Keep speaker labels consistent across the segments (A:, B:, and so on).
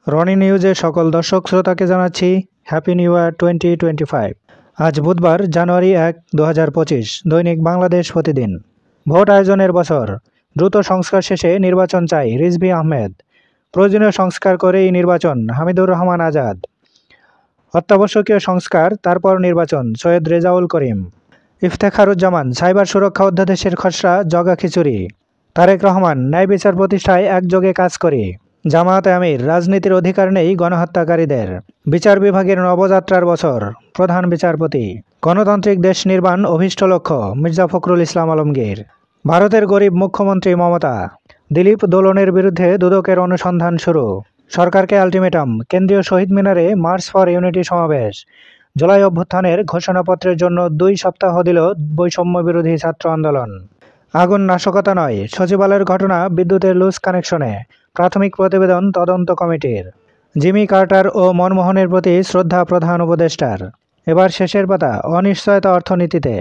A: রনি নিউজে সকল দর্শক শ্রোতাকে জানাচ্ছি হ্যাপি নিউ ইয়ার 2025। আজ বুধবার জানুয়ারি 1, 2025। দৈনিক বাংলাদেশ প্রতিদিন। ভোট আয়োজনের বছর, দ্রুত সংস্কার শেষে নির্বাচন চাই রিজভী আহমেদ। প্রয়োজনীয় সংস্কার করেই নির্বাচন হামিদুর রহমান আজাদ। অত্যাবশ্যকীয় সংস্কার, তারপর নির্বাচন সৈয়দ রেজাউল করিম। ইফতেখারুজ্জামান, সাইবার সুরক্ষা অধ্যাদেশের খসড়া জগা খিচুড়ি। তারেক রহমান, ন্যায় বিচার প্রতিষ্ঠায় একযোগে কাজ করি। জামায়াতে আমির, রাজনীতির অধিকার নেই গণহত্যাকারীদের। বিচার বিভাগের নবযাত্রার বছর, প্রধান বিচারপতি। গণতান্ত্রিক দেশ নির্মাণ অভীষ্ট লক্ষ্য, মির্জা ফখরুল ইসলাম আলমগীর। ভারতের গরিব মুখ্যমন্ত্রী মমতা। দিলীপ দোলনের বিরুদ্ধে দুদকের অনুসন্ধান শুরু। সরকারকে আলটিমেটাম, কেন্দ্রীয় শহীদ মিনারে মার্চ ফর ইউনিটি সমাবেশ। জুলাই অভ্যুত্থানের ঘোষণাপত্রের জন্য 2 সপ্তাহ দিল বৈষম্য বিরোধী ছাত্র আন্দোলন। আগুন নাশকতা নয়, সচিবালয়ের ঘটনা বিদ্যুতের লুজ কানেকশনে। প্রাথমিক প্রতিবেদন তদন্ত কমিটির। জিমি কার্টার ও মনমোহনের প্রতি শ্রদ্ধা প্রধান উপদেষ্টার। এবার শেষের পাতা, অনিশ্চয়তা অর্থনীতিতে।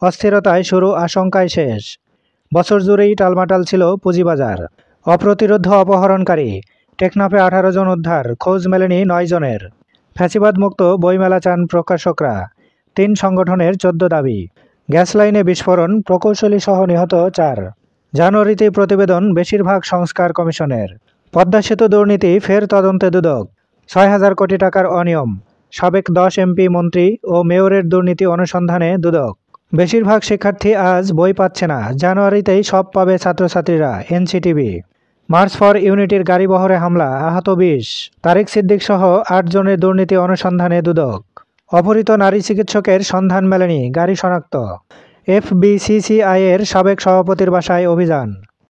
A: অস্থিরতায় শুরু, আশঙ্কায় শেষ। বছর জুড়েই টালমাটাল ছিল পুঁজিবাজার। অপ্রতিরোধ্য অপহরণকারী, টেকনাফে 18 জন উদ্ধার, খোঁজ মেলেনি 9 জনের। ফ্যাসিবাদ মুক্ত বইমেলা চান প্রকাশকরা। 3 সংগঠনের 14 দাবি। গ্যাস লাইনে বিস্ফোরণ, প্রকৌশলী সহ নিহত 4। জানুয়ারিতে প্রতিবেদন বেশিরভাগ সংস্কার কমিশনের। পদ্মা সেতু দুর্নীতি ফের তদন্তে দুদক। 6,000 কোটি টাকার অনিয়ম। সাবেক 10 এমপি, মন্ত্রী ও মেয়রের দুর্নীতি অনুসন্ধানে দুদক। বেশিরভাগ শিক্ষার্থী আজ বই পাচ্ছে না, জানুয়ারিতেই সব পাবে ছাত্রছাত্রীরা, এনসিটিবি। মার্চ ফর ইউনিটির গাড়িবহরে হামলা, আহত 20। তারেক সিদ্দিক সহ 8 জনের দুর্নীতি অনুসন্ধানে দুদক। অপহৃত নারী চিকিৎসকের সন্ধান মেলেনি, গাড়ি শনাক্ত। এফবিসিসিআইয়ের সাবেক সভাপতির বাসায় অভিযান।